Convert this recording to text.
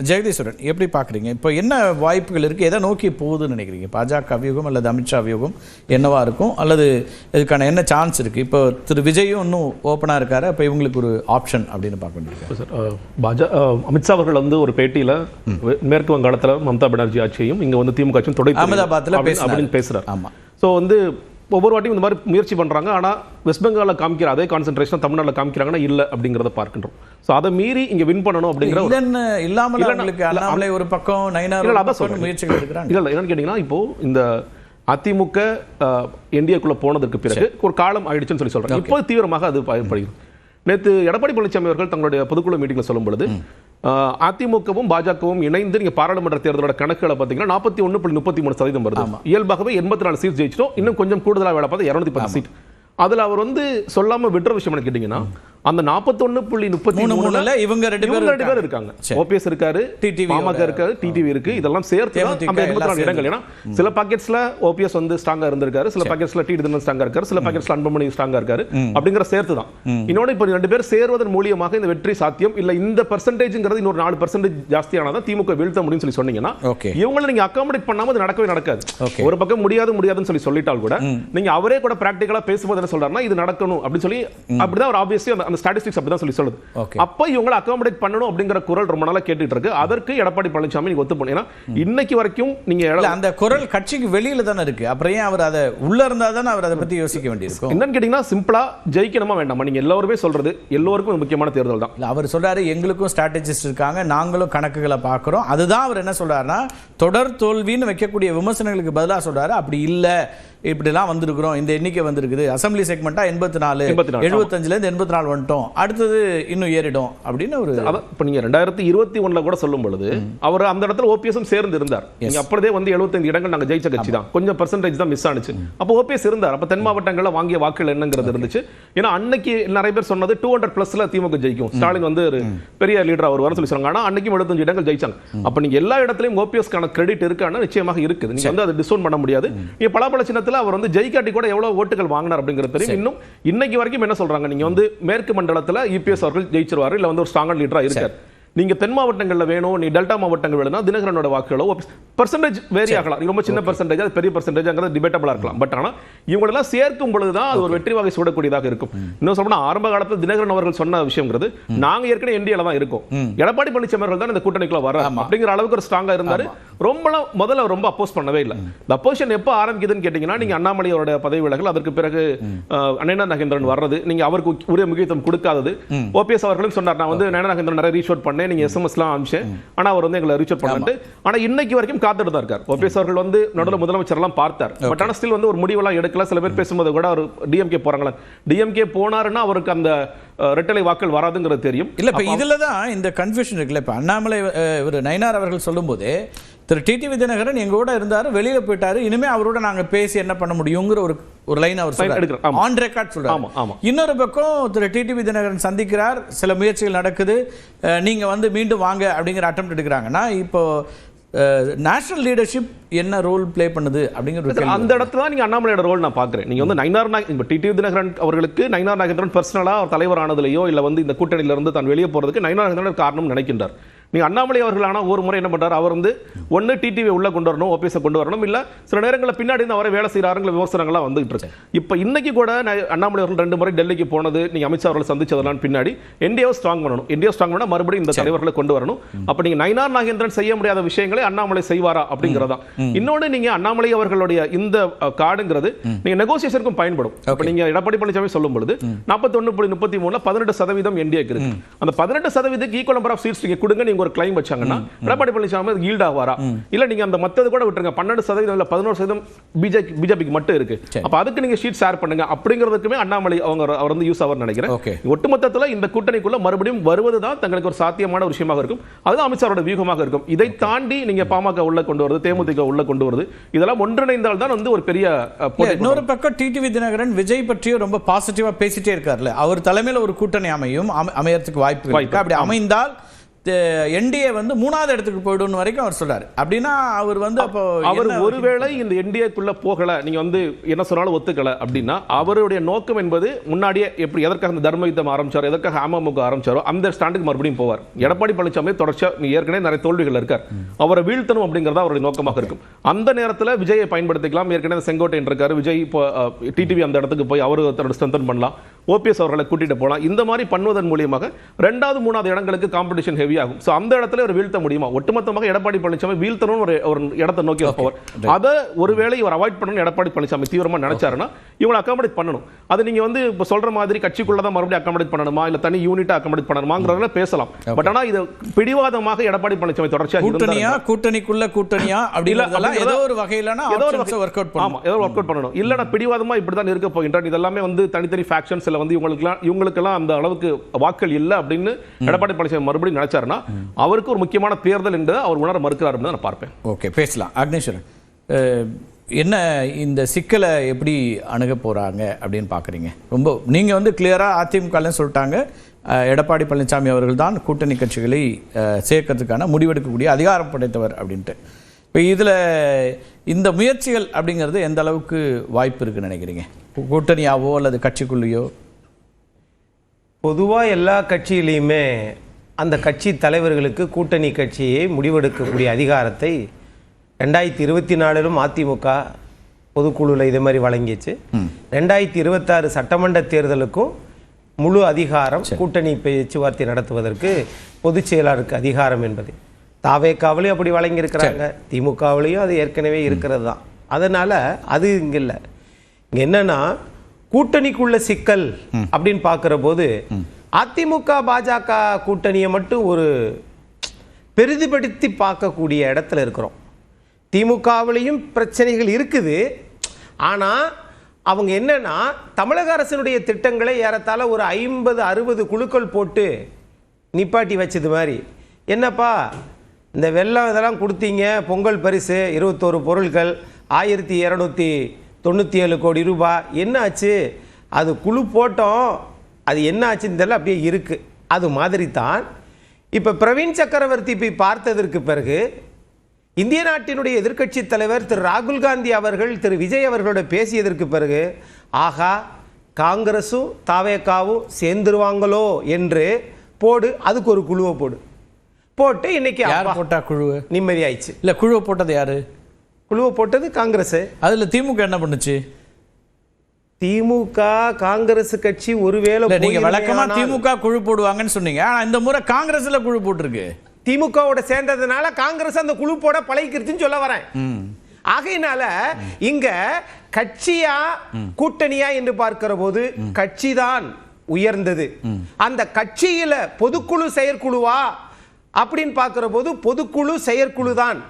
ஜெகதீஸ்வரன் எப்படி பார்க்குறீங்க? இப்போ என்ன வாய்ப்புகள் இருக்குது, எதை நோக்கி போகுதுன்னு நினைக்கிறீங்க? பாஜக வியூகம் அல்லது அமித்ஷா வியூகம் என்னவா இருக்கும், அல்லது இதுக்கான என்ன சான்ஸ் இருக்குது? இப்போ திரு விஜயும் இன்னும் ஓப்பனாக இருக்காரு, அப்போ இவங்களுக்கு ஒரு ஆப்ஷன் அப்படின்னு பார்க்க வேண்டியது சார். அமித்ஷா அவர்கள் வந்து ஒரு பேட்டியில் மேற்கு வங்காளத்தில் மம்தா பானர்ஜி ஆட்சியையும் இங்கே வந்து திமுக ஆட்சியும் தொடங்கி அகமதாபாத்தில் அப்படின்னு பேசுகிறார். ஆமாம். ஸோ வந்து ஒவ்வொரு வாட்டியும் இந்த மாதிரி முயற்சி பண்ணுறாங்க. ஆனால் வெஸ்ட் பெங்காலில் காமிக்கிற அதே கான்சென்ட்ரேஷன் தமிழ்நாட்டில் காமிக்கிறாங்கன்னா இல்லை அப்படிங்கிறத பார்க்கின்றோம். ஸோ அதை மீறி இங்கே வின் பண்ணணும் அப்படிங்கிற இல்லாமல் அண்ணாமலை ஒரு பக்கம் முயற்சிகள் எடுக்கிறாங்க. இல்லை என்னன்னு கேட்டிங்கன்னா, இப்போது இந்த அதிமுக என்டிஏக்குள்ளே போனதற்கு பிறகு ஒரு காலம் ஆயிடுச்சுன்னு சொல்லி சொல்கிறாங்க. இப்போ தீவிரமாக அது பயன்படுகிறது. நேற்று எடப்பாடி பழனிசாமி அவர்கள் தங்களுடைய பொதுக்குழு மீட்டிங்கில் சொல்லும் பொழுது அதிமுகவும் பாஜகவும் இணைந்து நீங்க பாராளுமன்ற தேர்தலோட கணக்குகளை பார்த்தீங்கன்னா 41.33% வருது. இயல்பாகவே 84 சீட் ஜெயிச்சிட்டோம். இன்னும் கொஞ்சம் கூடுதலாக வேலை பார்த்தா 210 சீட். அதுல அவர் வந்து சொல்லாம விடுற விஷயம் என்ன கேட்டீங்கன்னா, அந்த 41.33 இவங்க ரெண்டு பேர் இருக்காங்க. ஓபிஎஸ் இருக்காரு, பாமக இருக்காரு, டிடிவி இருக்கு. இதெல்லாம் சேர்த்து அந்த 84 இடங்கள். ஏன்னா சில பாக்கெட்ஸ்ல ஓபிஎஸ் வந்து ஸ்ட்ராங்கா இருந்திருக்காரு, சில பாக்கெட்ஸ்ல டிடி தினகரன் ஸ்ட்ராங்கா இருக்காரு, சில பாக்கெட்ஸ்ல அன்புமணி ஸ்ட்ராங்கா இருக்காரு. அப்படிங்கிற சேர்த்து தான். இன்னொன்னு இப்ப ரெண்டு பேர் சேர்வதன் மூலியமாக இந்த வெற்றி சாத்தியம் இல்ல. இந்த பெர்சன்டேஜ்ங்கிறது இன்னொரு 4% ஜாஸ்தியானதான் திமுக வீழ்த்த முடியும்னு சொல்லி சொன்னீங்கன்னா, இவங்களை நீங்க அகாமடேட் பண்ணாம அது நடக்கவே நடக்காது. ஒரு பக்கம் முடியாதுன்னு சொல்லி சொல்லிட்டால் கூட நீங்க அவரே கூட பிராக்டிகலா பேசும்போது என்ன சொல்றாருன்னா, இது நடக்கணும் அப்படின்னு சொல்லி அப்படிதான் ஒரு ஆப்வியஸ்லி அந்த ஸ்டாட்டிஸ்டிக்ஸ் அப்படிதான் சொல்லி சொல்லுது. அப்ப இவங்களை அகாமடேட் பண்ணணும் அப்படிங்கிற குரல் ரொம்ப நாளா கேட்டுட்டு இருக்கு. அதற்கு எடப்பாடி பழனிசாமி நீங்க ஒத்து போனீங்கன்னா, இன்னைக்கு வரைக்கும் நீங்க அந்த குரல் கட்சிக்கு வெளியில தானே இருக்கு. அப்புறம் ஏன் அவர் அதை உள்ள இருந்தா தானே அவர் அதை பத்தி யோசிக்க வேண்டியிருக்கும். என்னன்னு கேட்டீங்கன்னா, சிம்பிளா ஜெயிக்கணுமா வேண்டாமா, நீங்க எல்லாருமே சொல்றது எல்லோருக்கும் முக்கியமான தேர்தல் தான். அவர் சொல்றாரு எங்களுக்கும் ஸ்ட்ராட்டஜிஸ்ட் இருக்காங்க, நாங்களும் கணக்குகளை பார்க்கிறோம். அதுதான் அவர் என்ன சொல்றாருன்னா, தொடர் தோல்வின்னு வைக்கக்கூடிய விமர்சனங்களுக்கு பதிலாக சொல்றாரு அப்படி இல்லை, இப்படிலாம் வந்திருக்கிறோம், இந்த எண்ணிக்கை வந்திருக்குது. அசம்பிளி செக்மெண்டா 84 75 84 வந்துட்டோம், அடுத்தது இன்னும் ஏறிடும் அப்படின்னு ஒரு. இப்போ நீங்க 2021 கூட சொல்லும் பொழுது அவர் அந்த இடத்துல ஓபிஎஸும் சேர்ந்து இருந்தார். நீங்க அப்படியே வந்து 75 இடங்கள் நாங்க ஜெயிச்ச கட்சி தான், கொஞ்சம் பெர்சன்டேஜ் தான் மிஸ் ஆனிச்சு. அப்போ ஓபிஎஸ் இருந்தார். அப்ப தென் மாவட்டங்கள்ல வாங்கிய வாக்குகள் என்னங்கிறது இருந்துச்சு. ஏன்னா அன்னைக்கு நிறைய பேர் சொன்னது 200+ திமுக ஜெயிக்கும், ஸ்டாலின் வந்து ஒரு பெரிய லீடர் அவர் வர சொல்லி சொன்னாங்க. ஆனா அன்னைக்கு 75 இடங்கள் ஜெயிச்சாங்க. அப்ப நீங்க எல்லா இடத்துலயும் ஓபிஎஸ்க்கான கிரெடிட் இருக்கான நிச்சயமாக இருக்குது. நீங்க வந்து அதை டிஸ்கவுண்ட் பண்ண முடியாது. நீங்க பலாப்பழ சின்னத்துல அவர் வந்து ஜெயிக்காட்டி கூட எவ்வளவு ஓட்டுகள் வாங்கினார் அப்படிங்கிறது தெரியும். இன்னும் இன்னைக்கு வரைக்கும் என்ன சொல்றாங்க, நீங்க வந்து மேற்கு மண்டலத்துல இபிஎஸ் அவர்கள் ஜெயிச்சிருவாரு, இல்ல வந்து ஒரு ஸ்ட்ராங் லீடரா இருக்காரு. நீங்க தென் மாவட்டங்கள்ல வேணும், நீ டெல்டா மாவட்டங்கள் வேணும்னா தினகரனோட வாக்குகளோ பெர்சன்டேஜ் வேரி ஆகலாம். ரொம்ப சின்ன பெர்சன்டேஜ், அது பெரிய பெர்சன்டேஜ்ங்கிறது டிபேட்டபிளா இருக்கலாம். பட் ஆனா இவங்களெல்லாம் சேர்க்கும் பொழுதுதான் அது ஒரு வெற்றி வாகை சூடக்கூடியதாக இருக்கும். இன்னும் சொல்லணும்னா, ஆரம்ப காலத்தில் தினகரன் அவர்கள் சொன்ன விஷயங்கிறது, நாங்க ஏற்கனவே என்டிஏல தான் இருக்கோம், எடப்பாடி பழனிசாமி அவர்கள் தான் இந்த கூட்டணிக்குள்ள வர அப்படிங்கிற அளவுக்கு ஒரு ஸ்ட்ராங்கா இருந்தாரு. முதல்ல ரொம்ப அப்போஸ் பண்ணவே இல்லை. இந்த அப்போசிஷன் எப்போ ஆரம்பிக்குதுன்னு கேட்டீங்கன்னா, நீங்க அண்ணாமலை அவரோட பதவி விலகல், அதற்கு பிறகு நயனா நாகேந்திரன் வர்றது, நீங்க அவருக்கு உரிய முக்கியத்துவம் கொடுக்காதது. ஓபிஎஸ் அவர்களும் சொன்னார், நான் வந்து நயனா நாகேந்திரன் நிறைய ரீச் அவுட் பண்ணேன், நீங்க எஸ்எம்எஸ்லாம் அனுப்பிச்சேன், ஆனா அவர் வந்து எங்களை ரீச் அவுட் பண்ணிட்டு, ஆனா இன்னைக்கு வரைக்கும் காத்துட்டு தான் இருக்கார். ஓபிஎஸ் அவர்கள் வந்து நடுவில் முதலமைச்சர் எல்லாம் பார்த்தார். பட் ஆனா ஸ்டில் வந்து ஒரு முடிவெல்லாம் எடுக்கல. சில பேர் பேசும்போது கூட அவர் டிஎம்கே போறாங்களா, டிஎம்கே போனாருன்னா அவருக்கு அந்த ரெட்டலை வாக்கள் வராதுங்கிறது தெரியும். இல்ல இப்ப இதுல தான் இந்த கன்ஃபியூஷன் இருக்குல்ல. இப்ப அண்ணாமலை நயினார் அவர்கள் சொல்லும்போது, திரு டிடிவி தினகரன் எங்களோட இருந்தாரு, வெளியில போயிட்டாரு, இனிமே அவரோட நாங்க பேசி என்ன பண்ண முடியுங்கிற ஒரு லைன் அவர் சொல்றாரு, ஆன் ரெக்கார்ட் சொல்றாரு. இன்னொரு பக்கம் திரு டிடிவி தினகரன் சந்திக்கிறார், சில முயற்சிகள் நடக்குது, நீங்க வந்து மீண்டும் வாங்க அப்படிங்கிற அட்டெம்ப்ட் எடுக்கிறாங்கன்னா, இப்போ நேஷனல் லீடர்ஷிப் என்ன ரோல் பிளே பண்ணுது அப்படிங்கிற அந்த இடத்துல நீங்க அண்ணாமலையோட ரோல் நான் பாக்குறேன். நீங்க வந்து டிடிவி தினகரன் அவர்களுக்கு நயினார் நாகேந்திரன் பர்சனலா தலைவர் ஆனதுலயோ இல்ல வந்து இந்த கூட்டணியில இருந்து தான் வெளியே போறதுக்கு நயினார் நாகேந்திரன் காரணம் நினைக்கின்றார். நீங்க அண்ணாமலை அவர்களான ஒரு முறை என்ன பண்றாரு, அவர் வந்து ஒன்னு டிடிவி உள்ள கொண்டு வரணும், ஓபிஎஸ் கொண்டு வரணும், இல்ல சில நேரங்களில் பின்னாடி இருந்து அவரை வேலை செய்யறாருங்கிற விமர்சனங்கள்லாம் வந்துட்டு இருக்கு. இப்ப இன்னைக்கு கூட அண்ணாமலை அவர்கள் 2 முறை டெல்லிக்கு போனது, நீங்க அமித்ஷா அவர்கள் சந்திச்சதெல்லாம் பின்னாடி என்டிஏவை ஸ்ட்ராங் பண்ணணும், என்டிஏ ஸ்ட்ராங் பண்ணா மறுபடியும் இந்த தலைவர்களை கொண்டு வரணும். அப்ப நீங்க நயினார் நாகேந்திரன் செய்ய முடியாத விஷயங்களை அண்ணாமலை செய்வாரா அப்படிங்கறதா. இன்னொன்னு, நீங்க அண்ணாமலை அவர்களுடைய இந்த கார்டுங்கிறது நீங்க நெகோசியேஷனுக்கும் பயன்படும். அப்ப நீங்க எடப்பாடி பழனிசாமி சொல்லும் பொழுது 41.33 18% என்டிஏக்கு இருக்கு. அந்த 18% ஈக்குவல் நம்பர் ஆஃப் சீட்ஸ் நீங்க கொடுங்க, நீங்க ஒரு கிளைம் வச்சாங்கன்னா எடப்பாடி பழனிசாமி ஈல்ட் ஆவாரா, இல்ல நீங்க அந்த மத்தது கூட விட்டுருங்க, 12% இல்ல 11% பிஜேபிக்கு மட்டும் இருக்கு, அப்ப அதுக்கு நீங்க ஷீட் ஷேர் பண்ணுங்க அப்படிங்கிறதுக்குமே அண்ணாமலை அவர் வந்து யூஸ் ஆவர் நினைக்கிறேன். ஒட்டுமொத்தத்துல இந்த கூட்டணிக்குள்ள மறுபடியும் வருவதுதான் தங்களுக்கு ஒரு சாத்தியமான ஒரு விஷயமாக இருக்கும். அதுதான் அமித்ஷாவோட வியூகமாக இருக்கும். இதை தாண்டி நீங்க பாமக உள்ள கொண்டு வருது, தேமுதிக உள்ள கொண்டு வருது, இதெல்லாம் ஒன்றிணைந்தால் தான் வந்து ஒரு பெரிய. இன்னொரு பக்கம் டிடிவி தினகரன் விஜய் பற்றியும் ரொம்ப பாசிட்டிவா பேசிட்டே இருக்காருல்ல, அவர் தலைமையில ஒரு கூட்டணி அமையறதுக்கு வாய்ப்பு இருக்கு. அப்படி அமைந்தால் என்டிஏ வந்து 3வது இடத்துக்கு போய்டும் வரைக்கும் அவர் சொல்றாரு. அப்படின்னா அவர் வந்து அப்போ அவர் ஒருவேளை இந்த என்டிஏக்குள்ள போகல, நீங்க வந்து என்ன சொன்னாலும் ஒத்துக்கல அப்படின்னா அவருடைய நோக்கம் என்பது முன்னாடியே எப்படி எதற்காக இந்த தர்ம யுத்தம் ஆரம்பிச்சாரோ, எதற்காக அமமுக ஆரம்பிச்சாரோ அந்த ஸ்டாண்டுக்கு மறுபடியும் போவார். எடப்பாடி பழனிசாமி தொடர்ச்சியா ஏற்கனவே நிறைய தோல்விகள் இருக்கார், அவரை வீழ்த்தணும் அப்படிங்கறத அவருடைய நோக்கமாக இருக்கும். அந்த நேரத்தில் விஜயை பயன்படுத்திக்கலாம். ஏற்கனவே செங்கோட்டையன் இருக்காரு, விஜய் இப்போ டிடிவி அந்த இடத்துக்கு போய் அவரு தன்னோட ஸ்ட்ரென்தன் பண்ணலாம், ஓபிஎஸ் அவர்களை கூட்டிட்டு போகலாம். இந்த மாதிரி பண்ணுவதன் மூலியமாக 2வது 3வது இடங்களுக்கு காம்படிஷன் ஹெவி ஆகும். சோ அந்த இடத்துல ஒரு வீழ்த்த முடியுமா? ஒட்டுமொத்தமாக எடப்பாடி பழனிசாமி வீழ்த்தணும் ஒரு இடத்தை நோக்கி போவார். அதை ஒருவேளை இவர் அவாய்ட் பண்ணணும் எடப்பாடி பழனிசாமி தீவிரமா நினைச்சாருன்னா இவங்களை அகாமடேட் பண்ணணும். அது நீங்க வந்து இப்ப சொல்ற மாதிரி கட்சிக்குள்ளதான் மறுபடியும் அகாமடேட் பண்ணணுமா இல்ல தனி யூனிட்டா அகாமடேட் பண்ணணுமாங்கறத பேசலாம். பட் ஆனா இது பிடிவாதமாக எடப்பாடி பழனிசாமி தொடர்ச்சியா கூட்டணியா அப்படிங்கறதெல்லாம் ஏதோ ஒரு வகையிலனா ஆப்ஷன்ஸ் வொர்க் அவுட் பண்ணணும். ஏதோ வொர்க் அவுட் பண்ணணும். இல்லனா பிடிவாதமா இப்படி தான் இருக்க போகின்றார். இதெல்லாம் வந்து தனித்தனி ஃபேக்ஷன்ஸ் வந்து இவங்களுக்கெல்லாம் அந்த அளவுக்கு வாக்கள் இல்லை அப்படின்னு எடப்பாடி பழனிசாமி மறுபடியும் நினைச்சாருன்னா அவருக்கு ஒரு முக்கியமான தேர்தல் என்று அவர் உணர மறுக்கிறார் என்று நான் பார்ப்பேன். ஓகே, பேசலாம். அக்னேஸ்வரன், என்ன இந்த சிக்கலை எப்படி அணுக போறாங்க அப்படின்னு பார்க்குறீங்க? ரொம்ப நீங்கள் வந்து கிளியராக அதிமுகன்னு சொல்லிட்டாங்க, எடப்பாடி பழனிசாமி அவர்கள் தான் கூட்டணி கட்சிகளை சேர்க்கறதுக்கான முடிவெடுக்கக்கூடிய அதிகாரம் படைத்தவர் அப்படின்ட்டு. இப்போ இதில் இந்த முயற்சிகள் அப்படிங்கிறது எந்த அளவுக்கு வாய்ப்பு இருக்குன்னு நினைக்கிறீங்க? கூட்டணியாவோ அல்லது கட்சிக்குள்ளேயோ? பொதுவாக எல்லா கட்சியிலையுமே அந்த கட்சி தலைவர்களுக்கு கூட்டணி கட்சியை முடிவெடுக்கக்கூடிய அதிகாரத்தை 2024 அதிமுக பொதுக்குழுவில் இதே மாதிரி வழங்கிச்சு. 2026 சட்டமன்ற தேர்தலுக்கும் முழு அதிகாரம் கூட்டணி பேச்சுவார்த்தை நடத்துவதற்கு பொதுச் செயலாளருக்கு அதிகாரம் என்பது தாவேக்காவிலையும் அப்படி வழங்கியிருக்கிறாங்க, திமுகவிலையும் அது ஏற்கனவே இருக்கிறது தான். அதனால் அது இங்கே இல்லை. இங்கே என்னன்னா கூட்டணிக்குள்ள சிக்கல் அப்படின்னு பார்க்குற போது அதிமுக பாஜக கூட்டணியை மட்டும் ஒரு பெரிதுபடுத்தி பார்க்கக்கூடிய இடத்துல இருக்கிறோம். திமுகவிலையும் பிரச்சனைகள் இருக்குது. ஆனால் அவங்க என்னன்னா தமிழக அரசினுடைய திட்டங்களை ஏறத்தாழ ஒரு 50-60 குழுக்கள் போட்டு நிப்பாட்டி வச்சது மாதிரி, என்னப்பா இந்த வெள்ளம் இதெல்லாம் கொடுத்தீங்க, பொங்கல் பரிசு 21 பொருட்கள் 1297 கோடி ரூபாய், என்ன ஆச்சு? அது குழு போட்டோம், அது என்ன ஆச்சுன்னு தெரியல, அப்படியே இருக்கு. அது மாதிரி தான் இப்போ பிரவீன் சக்கரவர்த்தி போய் பார்த்ததற்கு பிறகு இந்திய நாட்டினுடைய எதிர்க்கட்சி தலைவர் திரு ராகுல் காந்தி அவர்கள் திரு விஜய் அவர்களோட பேசியதற்கு பிறகு ஆகா காங்கிரஸும் தாவேக்காவும் சேர்ந்துருவாங்களோ என்று போடு, அதுக்கு ஒரு குழுவை போட்டு இன்னைக்கு போட்டா குழுவை நிம்மதி ஆயிடுச்சு. இல்லை, குழுவை போட்டது யாரு? குழுவை போட்டது காங்கிரஸ். அதில் திமுக என்ன பண்ணுச்சு? திமுக காங்கிரஸ் கட்சி ஒருவேளை நீங்க வழக்கமா திமுக குழு போடுவாங்கன்னு சொன்னீங்க, ஆனா இந்த முறை காங்கிரஸ்ல குழு போட்டுருக்கு. திமுகவோட சேர்ந்ததுனால காங்கிரஸ் அந்த குழு போட பழகிருச்சுன்னு சொல்ல வரேன். ஆகையினால இங்க கட்சியா கூட்டணியா என்று பார்க்கிற போது கட்சி தான் உயர்ந்தது. அந்த கட்சியில பொதுக்குழு செயற்குழுவா அப்படின்னு பார்க்கிற போது பொதுக்குழு செயற்குழு தான்